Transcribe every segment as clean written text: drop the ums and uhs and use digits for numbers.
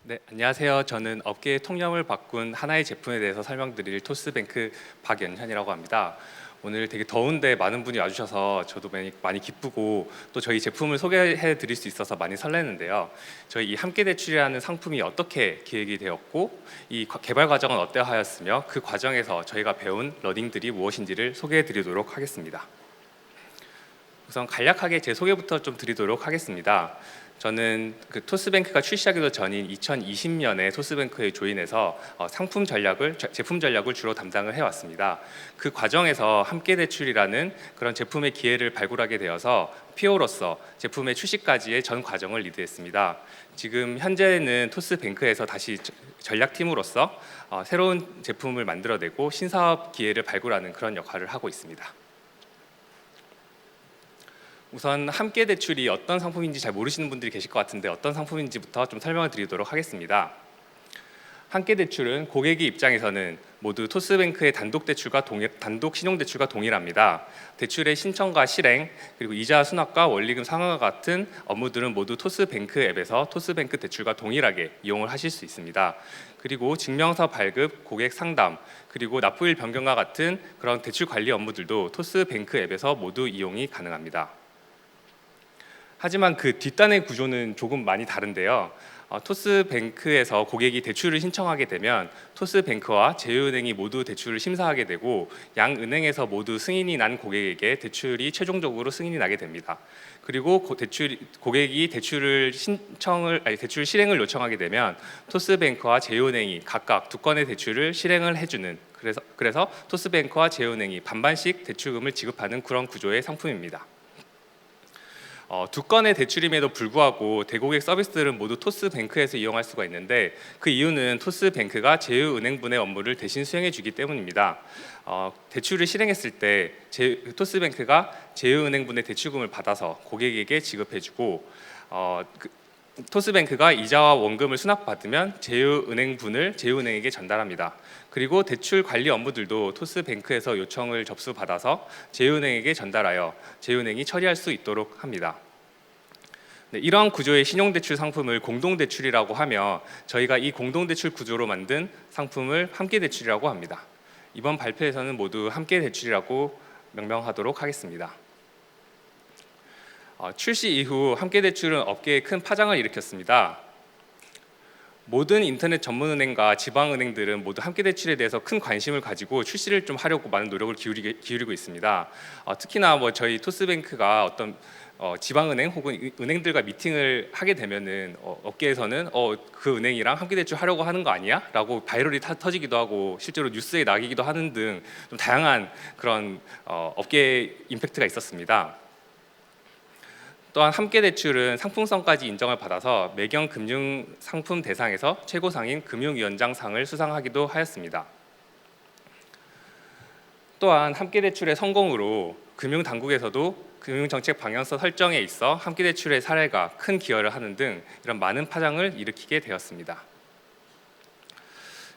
네, 안녕하세요. 저는 업계의 통념을 바꾼 하나의 제품에 대해서 설명드릴 토스뱅크 박연현이라고 합니다. 오늘 되게 더운데 많은 분이 와주셔서 저도 많이 기쁘고 또 저희 제품을 소개해 드릴 수 있어서 많이 설레는데요. 저희 이 함께 대출이라는 상품이 어떻게 기획이 되었고 이 개발 과정은 어떠하였으며 그 과정에서 저희가 배운 러닝들이 무엇인지를 소개해 드리도록 하겠습니다. 우선 간략하게 제 소개부터 좀 드리도록 하겠습니다. 저는 그 토스뱅크가 출시하기도 전인 2020년에 토스뱅크에 조인해서 제품 전략을 주로 담당을 해왔습니다. 그 과정에서 함께 대출이라는 그런 제품의 기회를 발굴하게 되어서 PO로서 제품의 출시까지의 전 과정을 리드했습니다. 지금 현재는 토스뱅크에서 다시 전략팀으로서 새로운 제품을 만들어내고 신사업 기회를 발굴하는 그런 역할을 하고 있습니다. 우선 함께 대출이 어떤 상품인지 잘 모르시는 분들이 계실 것 같은데 어떤 상품인지부터 좀 설명을 드리도록 하겠습니다. 함께 대출은 고객의 입장에서는 모두 토스뱅크의 단독 신용대출과 동일합니다. 대출의 신청과 실행, 그리고 이자 수납과 원리금 상환과 같은 업무들은 모두 토스뱅크 앱에서 토스뱅크 대출과 동일하게 이용을 하실 수 있습니다. 그리고 증명서 발급, 고객 상담, 그리고 납부일 변경과 같은 그런 대출 관리 업무들도 토스뱅크 앱에서 모두 이용이 가능합니다. 하지만 그 뒷단의 구조는 조금 많이 다른데요. 토스뱅크에서 고객이 대출을 신청하게 되면 토스뱅크와 제휴은행이 모두 대출을 심사하게 되고 양 은행에서 모두 승인이 난 고객에게 대출이 최종적으로 승인이 나게 됩니다. 그리고 고객이 대출 실행을 요청하게 되면 토스뱅크와 제휴은행이 각각 두 건의 대출을 실행을 해주는 그래서 토스뱅크와 제휴은행이 반반씩 대출금을 지급하는 그런 구조의 상품입니다. 두 건의 대출임에도 불구하고 대고객 서비스들은 모두 토스뱅크에서 이용할 수가 있는데 그 이유는 토스뱅크가 제휴은행분의 업무를 대신 수행해 주기 때문입니다. 대출을 실행했을 때 토스뱅크가 제휴은행분의 대출금을 받아서 고객에게 지급해 주고 토스뱅크가 이자와 원금을 수납받으면 제휴은행분을 제휴은행에게 전달합니다. 그리고 대출 관리 업무들도 토스뱅크에서 요청을 접수받아서 제휴은행에게 전달하여 제휴은행이 처리할 수 있도록 합니다. 네, 이러한 구조의 신용대출 상품을 공동대출이라고 하며 저희가 이 공동대출 구조로 만든 상품을 함께대출이라고 합니다. 이번 발표에서는 모두 함께대출이라고 명명하도록 하겠습니다. 출시 이후 함께대출은 업계에 큰 파장을 일으켰습니다. 모든 인터넷 전문은행과 지방은행들은 모두 함께대출에 대해서 큰 관심을 가지고 출시를 좀 하려고 많은 노력을 기울이고 있습니다. 특히나 저희 토스뱅크가 어떤 지방은행 혹은 은행들과 미팅을 하게 되면은 업계에서는 그 은행이랑 함께대출 하려고 하는 거 아니야? 라고 바이럴이 터지기도 하고 실제로 뉴스에 나기도 하는 등 좀 다양한 그런 업계 임팩트가 있었습니다. 또한 함께대출은 상품성까지 인정을 받아서 매경 금융 상품 대상에서 최고상인 금융위원장상을 수상하기도 하였습니다. 또한 함께대출의 성공으로 금융당국에서도 금융정책 방향성 설정에 있어 함께대출의 사례가 큰 기여를 하는 등 이런 많은 파장을 일으키게 되었습니다.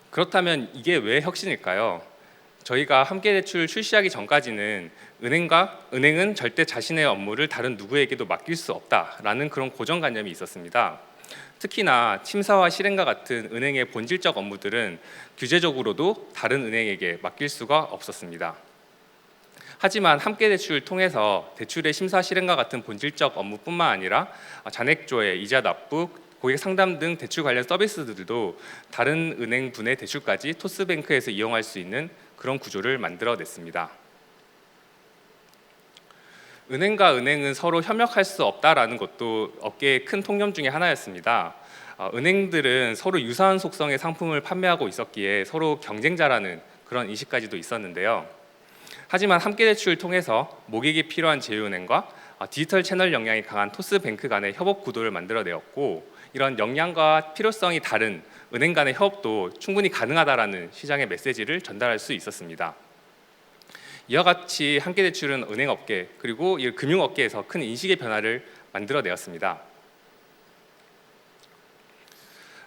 그렇다면 이게 왜 혁신일까요? 저희가 함께대출 출시하기 전까지는 은행은 절대 자신의 업무를 다른 누구에게도 맡길 수 없다라는 그런 고정관념이 있었습니다. 특히나 심사와 실행과 같은 은행의 본질적 업무들은 규제적으로도 다른 은행에게 맡길 수가 없었습니다. 하지만 함께대출을 통해서 대출의 심사 실행과 같은 본질적 업무뿐만 아니라 잔액조회, 이자 납부, 고객 상담 등 대출 관련 서비스들도 다른 은행분의 대출까지 토스뱅크에서 이용할 수 있는 그런 구조를 만들어냈습니다. 은행과 은행은 서로 협력할 수 없다라는 것도 업계의 큰 통념 중에 하나였습니다. 은행들은 서로 유사한 속성의 상품을 판매하고 있었기에 서로 경쟁자라는 그런 인식까지도 있었는데요. 하지만 함께대출을 통해서 모객이 필요한 제휴은행과 디지털 채널 역량이 강한 토스뱅크 간의 협업 구도를 만들어내었고 이런 역량과 필요성이 다른 은행 간의 협업도 충분히 가능하다라는 시장의 메시지를 전달할 수 있었습니다. 이와 같이 함께대출은 은행업계 그리고 금융업계에서 큰 인식의 변화를 만들어내었습니다.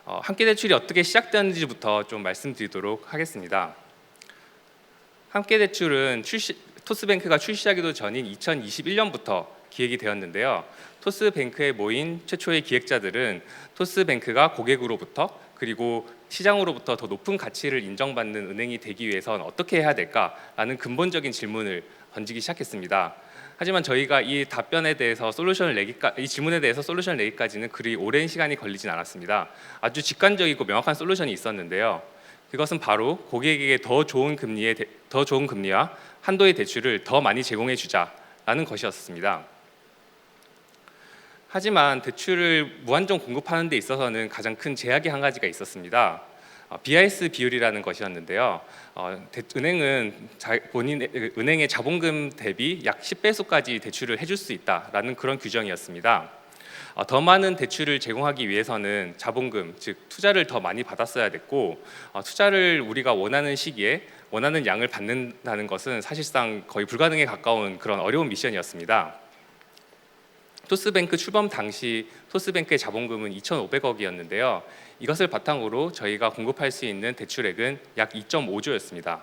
함께대출이 어떻게 시작되었는지부터 좀 말씀드리도록 하겠습니다. 함께대출은 토스뱅크가 출시하기도 전인 2021년부터 기획이 되었는데요. 토스뱅크에 모인 최초의 기획자들은 토스뱅크가 고객으로부터 그리고 시장으로부터 더 높은 가치를 인정받는 은행이 되기 위해선 어떻게 해야 될까라는 근본적인 질문을 던지기 시작했습니다. 하지만 저희가 이 질문에 대해서 솔루션을 내기까지는 그리 오랜 시간이 걸리진 않았습니다. 아주 직관적이고 명확한 솔루션이 있었는데요. 그것은 바로 고객에게 더 좋은 금리와 한도의 대출을 더 많이 제공해 주자라는 것이었습니다. 하지만 대출을 무한정 공급하는 데 있어서는 가장 큰 제약이 한 가지가 있었습니다. BIS 비율이라는 것이었는데요. 은행의 자본금 대비 약 10배수까지 대출을 해줄 수 있다라는 그런 규정이었습니다. 더 많은 대출을 제공하기 위해서는 자본금, 즉 투자를 더 많이 받았어야 됐고, 투자를 우리가 원하는 시기에 원하는 양을 받는다는 것은 사실상 거의 불가능에 가까운 그런 어려운 미션이었습니다. 토스뱅크 출범 당시 토스뱅크의 자본금은 2,500억이었는데요. 이것을 바탕으로 저희가 공급할 수 있는 대출액은 약 2.5조였습니다.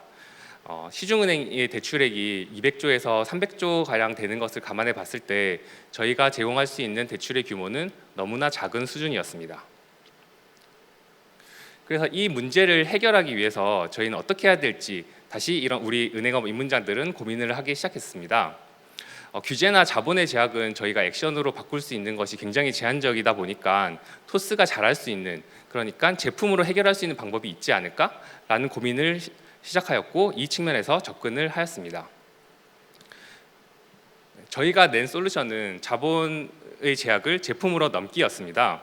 시중은행의 대출액이 200조에서 300조 가량 되는 것을 감안해 봤을 때 저희가 제공할 수 있는 대출의 규모는 너무나 작은 수준이었습니다. 그래서 이 문제를 해결하기 위해서 저희는 어떻게 해야 될지 다시 이런 우리 은행업 입문자들은 고민을 하기 시작했습니다. 규제나 자본의 제약은 저희가 액션으로 바꿀 수 있는 것이 굉장히 제한적이다 보니까 토스가 잘할 수 있는, 그러니까 제품으로 해결할 수 있는 방법이 있지 않을까라는 고민을 시작하였고, 이 측면에서 접근을 하였습니다. 저희가 낸 솔루션은 자본의 제약을 제품으로 넘기였습니다.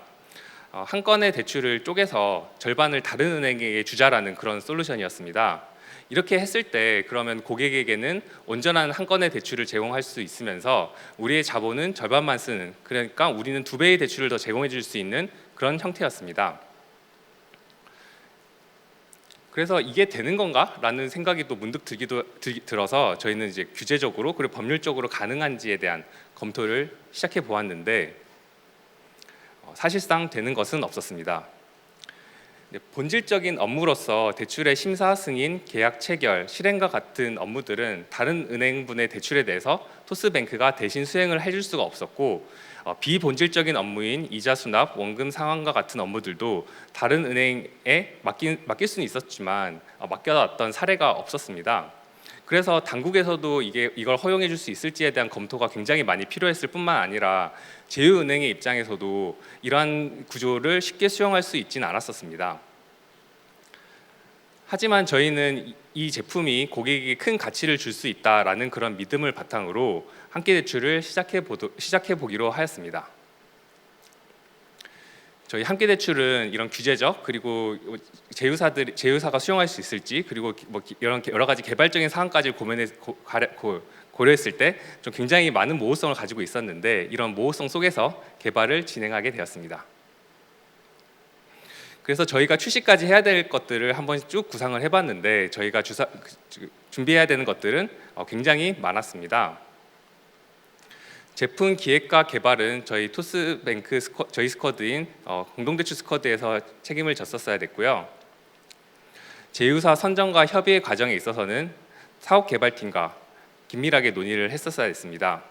한 건의 대출을 쪼개서 절반을 다른 은행에게 주자라는 그런 솔루션이었습니다. 이렇게 했을 때 그러면 고객에게는 온전한 한 건의 대출을 제공할 수 있으면서 우리의 자본은 절반만 쓰는, 그러니까 우리는 2배의 대출을 더 제공해 줄 수 있는 그런 형태였습니다. 그래서 이게 되는 건가? 라는 생각이 또 문득 들어서 저희는 이제 규제적으로 그리고 법률적으로 가능한지에 대한 검토를 시작해 보았는데 사실상 되는 것은 없었습니다. 본질적인 업무로서 대출의 심사, 승인, 계약 체결, 실행과 같은 업무들은 다른 은행분의 대출에 대해서 토스뱅크가 대신 수행을 해줄 수가 없었고, 비본질적인 업무인 이자 수납, 원금 상환과 같은 업무들도 다른 은행에 맡길 수는 있었지만 맡겨놨던 사례가 없었습니다. 그래서 당국에서도 이걸 허용해 줄 수 있을지에 대한 검토가 굉장히 많이 필요했을 뿐만 아니라 제휴은행의 입장에서도 이러한 구조를 쉽게 수용할 수 있지는 않았었습니다. 하지만 저희는 이 제품이 고객에게 큰 가치를 줄 수 있다라는 그런 믿음을 바탕으로 함께 대출을 시작해 보기로 하였습니다. 저희 함께 대출은 이런 규제적 그리고 제휴사가 수용할 수 있을지, 그리고 여러 가지 개발적인 사항까지 고려했을 때 좀 굉장히 많은 모호성을 가지고 있었는데, 이런 모호성 속에서 개발을 진행하게 되었습니다. 그래서 저희가 출시까지 해야 될 것들을 한번 쭉 구상을 해봤는데 저희가 준비해야 되는 것들은 굉장히 많았습니다. 제품 기획과 개발은 저희 토스뱅크 저희 스쿼드인 공동대출 스쿼드에서 책임을 졌었어야 됐고요. 제휴사 선정과 협의 과정에 있어서는 사업개발팀과 긴밀하게 논의를 했었어야 했습니다.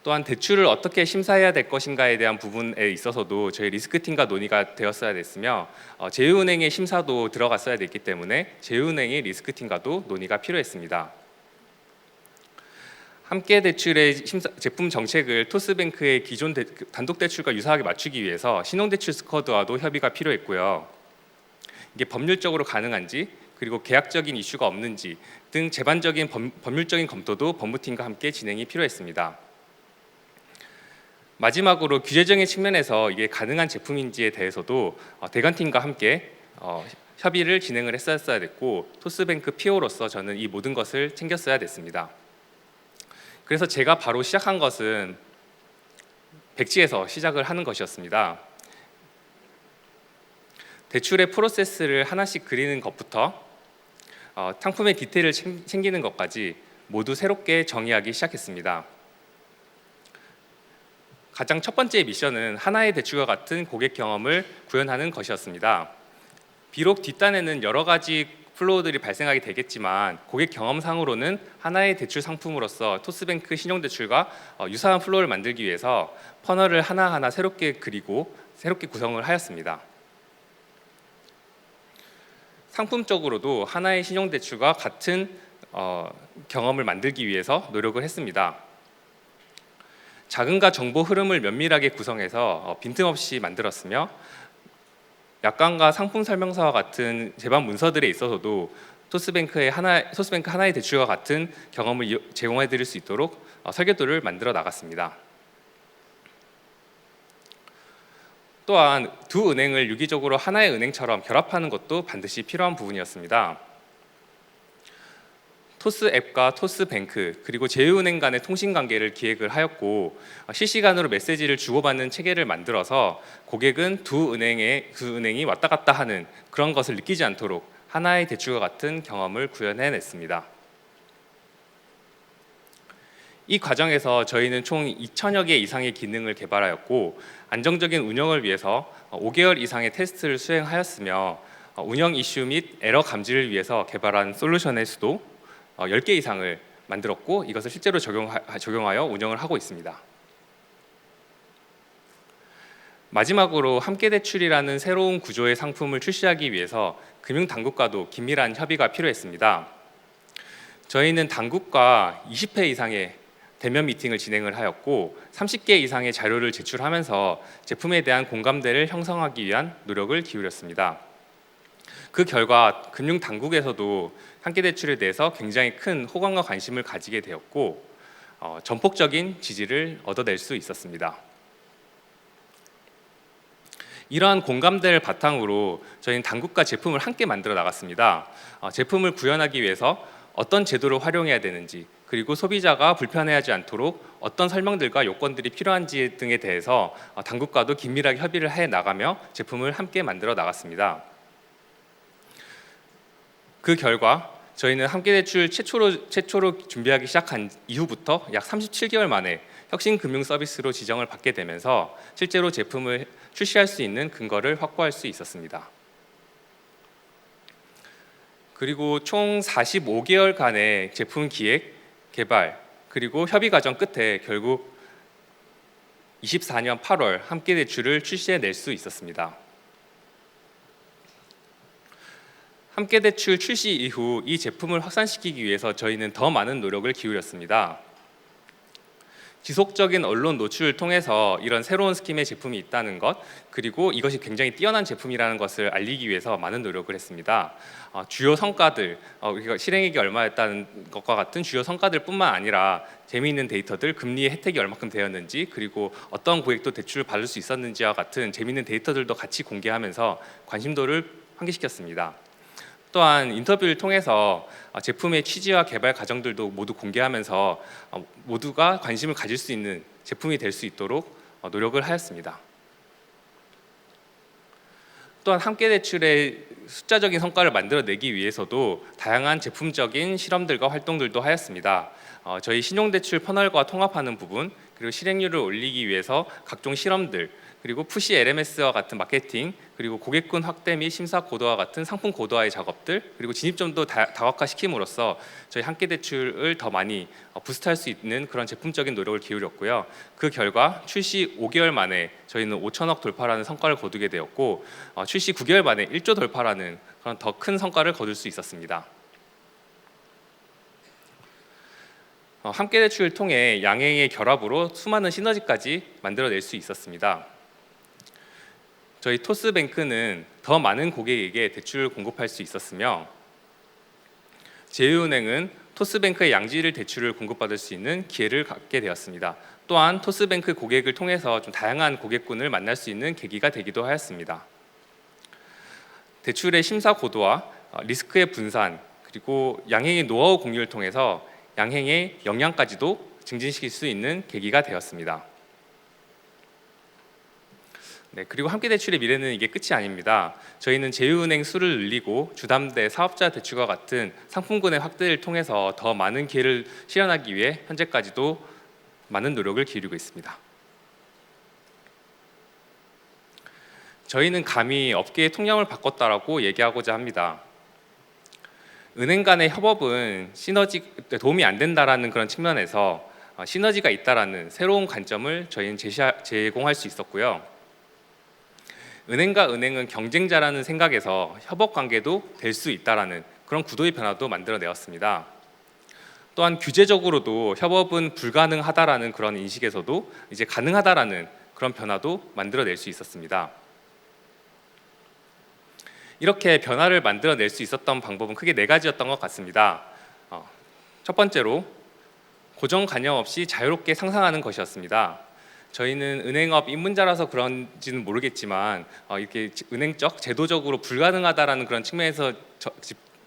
또한 대출을 어떻게 심사해야 될 것인가에 대한 부분에 있어서도 저희 리스크팀과 논의가 되었어야 됐으며, 제휴은행의 심사도 들어갔어야 됐기 때문에 제휴은행의 리스크팀과도 논의가 필요했습니다. 함께 대출의 제품 정책을 토스뱅크의 기존 단독 대출과 유사하게 맞추기 위해서 신용대출 스쿼드와도 협의가 필요했고요. 이게 법률적으로 가능한지, 그리고 계약적인 이슈가 없는지 등 제반적인 법률적인 검토도 법무팀과 함께 진행이 필요했습니다. 마지막으로 규제적인 측면에서 이게 가능한 제품인지에 대해서도 대관팀과 함께 협의를 진행을 했었어야 됐고, 토스뱅크 PO로서 저는 이 모든 것을 챙겼어야 됐습니다. 그래서 제가 바로 시작한 것은 백지에서 시작을 하는 것이었습니다. 대출의 프로세스를 하나씩 그리는 것부터 상품의 디테일을 챙기는 것까지 모두 새롭게 정의하기 시작했습니다. 가장 첫 번째 미션은 하나의 대출과 같은 고객 경험을 구현하는 것이었습니다. 비록 뒷단에는 여러 가지 플로우들이 발생하게 되겠지만 고객 경험상으로는 하나의 대출 상품으로서 토스뱅크 신용대출과 유사한 플로우를 만들기 위해서 퍼널을 하나하나 새롭게 그리고 새롭게 구성을 하였습니다. 상품적으로도 하나의 신용대출과 같은 경험을 만들기 위해서 노력을 했습니다. 자금과 정보 흐름을 면밀하게 구성해서 빈틈없이 만들었으며 약관과 상품 설명서와 같은 제반 문서들에 있어서도 토스뱅크 하나의 대출과 같은 경험을 제공해 드릴 수 있도록 설계도를 만들어 나갔습니다. 또한 두 은행을 유기적으로 하나의 은행처럼 결합하는 것도 반드시 필요한 부분이었습니다. 토스 앱과 토스뱅크 그리고 제휴은행 간의 통신 관계를 기획을 하였고 실시간으로 메시지를 주고받는 체계를 만들어서 고객은 두 은행이 왔다 갔다 하는 그런 것을 느끼지 않도록 하나의 대출과 같은 경험을 구현해냈습니다. 이 과정에서 저희는 총 2,000여 개 이상의 기능을 개발하였고 안정적인 운영을 위해서 5개월 이상의 테스트를 수행하였으며 운영 이슈 및 에러 감지를 위해서 개발한 솔루션의 수도 10개 이상을 만들었고 이것을 실제로 적용하여 운영을 하고 있습니다. 마지막으로 함께대출이라는 새로운 구조의 상품을 출시하기 위해서 금융당국과도 긴밀한 협의가 필요했습니다. 저희는 당국과 20회 이상의 대면 미팅을 진행을 하였고 30개 이상의 자료를 제출하면서 제품에 대한 공감대를 형성하기 위한 노력을 기울였습니다. 그 결과 금융당국에서도 함께대출에 대해서 굉장히 큰 호감과 관심을 가지게 되었고 전폭적인 지지를 얻어낼 수 있었습니다. 이러한 공감대를 바탕으로 저희는 당국과 제품을 함께 만들어 나갔습니다. 제품을 구현하기 위해서 어떤 제도를 활용해야 되는지 그리고 소비자가 불편해하지 않도록 어떤 설명들과 요건들이 필요한지 등에 대해서 당국과도 긴밀하게 협의를 해 나가며 제품을 함께 만들어 나갔습니다. 그 결과 저희는 함께대출 최초로 준비하기 시작한 이후부터 약 37개월 만에 혁신금융 서비스로 지정을 받게 되면서 실제로 제품을 출시할 수 있는 근거를 확보할 수 있었습니다. 그리고 총 45개월간의 제품 기획, 개발, 그리고 협의 과정 끝에 결국 24년 8월 함께대출을 출시해낼 수 있었습니다. 함께대출 출시 이후 이 제품을 확산시키기 위해서 저희는 더 많은 노력을 기울였습니다. 지속적인 언론 노출을 통해서 이런 새로운 스킴의 제품이 있다는 것 그리고 이것이 굉장히 뛰어난 제품이라는 것을 알리기 위해서 많은 노력을 했습니다. 주요 성과들, 우리가 실행액이 얼마였다는 것과 같은 주요 성과들 뿐만 아니라 재미있는 데이터들, 금리의 혜택이 얼마큼 되었는지 그리고 어떤 고객도 대출을 받을 수 있었는지와 같은 재미있는 데이터들도 같이 공개하면서 관심도를 환기시켰습니다. 또한 인터뷰를 통해서 제품의 취지와 개발 과정들도 모두 공개하면서 모두가 관심을 가질 수 있는 제품이 될 수 있도록 노력을 하였습니다. 또한 함께대출의 숫자적인 성과를 만들어내기 위해서도 다양한 제품적인 실험들과 활동들도 하였습니다. 저희 신용대출 퍼널과 통합하는 부분 그리고 실행률을 올리기 위해서 각종 실험들 그리고 푸시 LMS와 같은 마케팅 그리고 고객군 확대 및 심사 고도화 같은 상품 고도화의 작업들 그리고 진입점도 다각화시킴으로써 저희 함께대출을 더 많이 부스트할 수 있는 그런 제품적인 노력을 기울였고요. 그 결과 출시 5개월 만에 저희는 5천억 돌파라는 성과를 거두게 되었고 출시 9개월 만에 1조 돌파라는 그런 더 큰 성과를 거둘 수 있었습니다. 함께대출을 통해 양행의 결합으로 수많은 시너지까지 만들어낼 수 있었습니다. 저희 토스뱅크는 더 많은 고객에게 대출을 공급할 수 있었으며 제휴은행은 토스뱅크의 양질 대출을 공급받을 수 있는 기회를 갖게 되었습니다. 또한 토스뱅크 고객을 통해서 좀 다양한 고객군을 만날 수 있는 계기가 되기도 하였습니다. 대출의 심사 고도화, 리스크의 분산, 그리고 양행의 노하우 공유를 통해서 양행의 역량까지도 증진시킬 수 있는 계기가 되었습니다. 네, 그리고 함께대출의 미래는 이게 끝이 아닙니다. 저희는 제휴은행 수를 늘리고 주담대, 사업자 대출과 같은 상품군의 확대를 통해서 더 많은 기회를 실현하기 위해 현재까지도 많은 노력을 기울이고 있습니다. 저희는 감히 업계의 통념을 바꿨다라고 얘기하고자 합니다. 은행 간의 협업은 도움이 안 된다라는 그런 측면에서 시너지가 있다라는 새로운 관점을 저희는 제공할 수 있었고요. 은행과 은행은 경쟁자라는 생각에서 협업 관계도 될 수 있다라는 그런 구도의 변화도 만들어내었습니다. 또한 규제적으로도 협업은 불가능하다라는 그런 인식에서도 이제 가능하다라는 그런 변화도 만들어낼 수 있었습니다. 이렇게 변화를 만들어낼 수 있었던 방법은 크게 4가지였던 것 같습니다. 첫 번째로 고정관념 없이 자유롭게 상상하는 것이었습니다. 저희는 은행업 입문자라서 그런지는 모르겠지만 이렇게 은행적, 제도적으로 불가능하다라는 그런 측면에서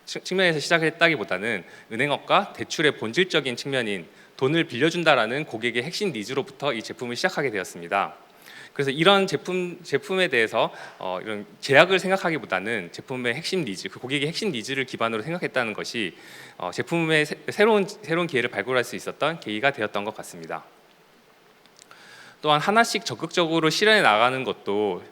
시작을 했다기보다는 은행업과 대출의 본질적인 측면인 돈을 빌려준다라는 고객의 핵심 니즈로부터 이 제품을 시작하게 되었습니다. 그래서 이런 제품에 대해서 이런 제약을 생각하기보다는 제품의 핵심 니즈, 그 고객의 핵심 니즈를 기반으로 생각했다는 것이 제품의 새로운 기회를 발굴할 수 있었던 계기가 되었던 것 같습니다. 또한 하나씩 적극적으로 실현해 나가는 것도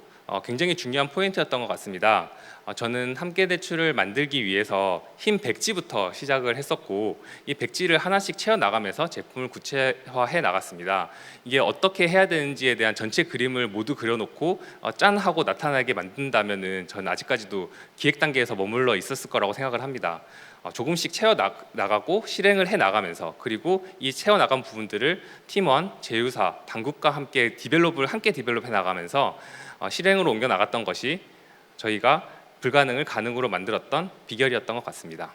굉장히 중요한 포인트였던 것 같습니다. 저는 함께대출을 만들기 위해서 흰 백지부터 시작을 했었고 이 백지를 하나씩 채워나가면서 제품을 구체화해 나갔습니다. 이게 어떻게 해야 되는지에 대한 전체 그림을 모두 그려놓고 짠 하고 나타나게 만든다면은 저는 아직까지도 기획 단계에서 머물러 있었을 거라고 생각을 합니다. 조금씩 채워나가고 실행을 해나가면서 그리고 이 채워나간 부분들을 팀원, 제휴사, 당국과 함께 디벨롭해 나가면서 실행으로 옮겨 나갔던 것이 저희가 불가능을 가능으로 만들었던 비결이었던 것 같습니다.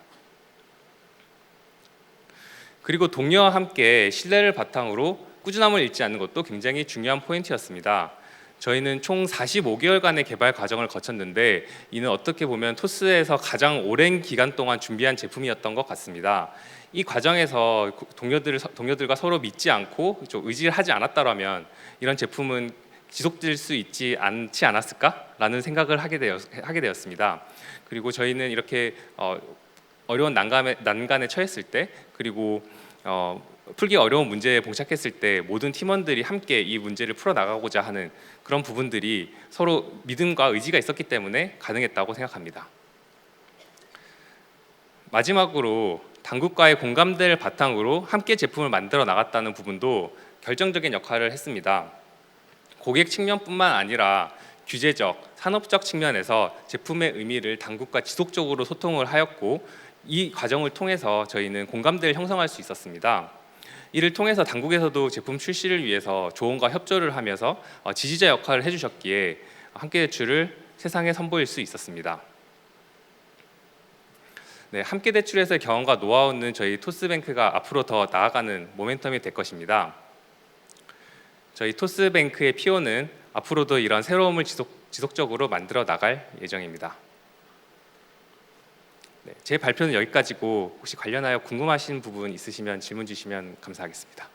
그리고 동료와 함께 신뢰를 바탕으로 꾸준함을 잃지 않는 것도 굉장히 중요한 포인트였습니다. 저희는 총 45개월간의 개발 과정을 거쳤는데 이는 어떻게 보면 토스에서 가장 오랜 기간 동안 준비한 제품이었던 것 같습니다. 이 과정에서 동료들과 서로 믿지 않고 좀 의지를 하지 않았다면 이런 제품은 지속될 수 있지 않지 않았을까라는 생각을 하게 되었습니다. 그리고 저희는 이렇게 어려운 난간에 처했을 때 그리고 풀기 어려운 문제에 봉착했을 때 모든 팀원들이 함께 이 문제를 풀어나가고자 하는 그런 부분들이 서로 믿음과 의지가 있었기 때문에 가능했다고 생각합니다. 마지막으로 당국과의 공감대를 바탕으로 함께 제품을 만들어 나갔다는 부분도 결정적인 역할을 했습니다. 고객 측면뿐만 아니라 규제적, 산업적 측면에서 제품의 의미를 당국과 지속적으로 소통을 하였고 이 과정을 통해서 저희는 공감대를 형성할 수 있었습니다. 이를 통해서 당국에서도 제품 출시를 위해서 조언과 협조를 하면서 지지자 역할을 해주셨기에 함께대출을 세상에 선보일 수 있었습니다. 네, 함께대출에서의 경험과 노하우는 저희 토스뱅크가 앞으로 더 나아가는 모멘텀이 될 것입니다. 저희 토스뱅크의 PO는 앞으로도 이런 새로움을 지속적으로 만들어 나갈 예정입니다. 네, 제 발표는 여기까지고 혹시 관련하여 궁금하신 부분 있으시면 질문 주시면 감사하겠습니다.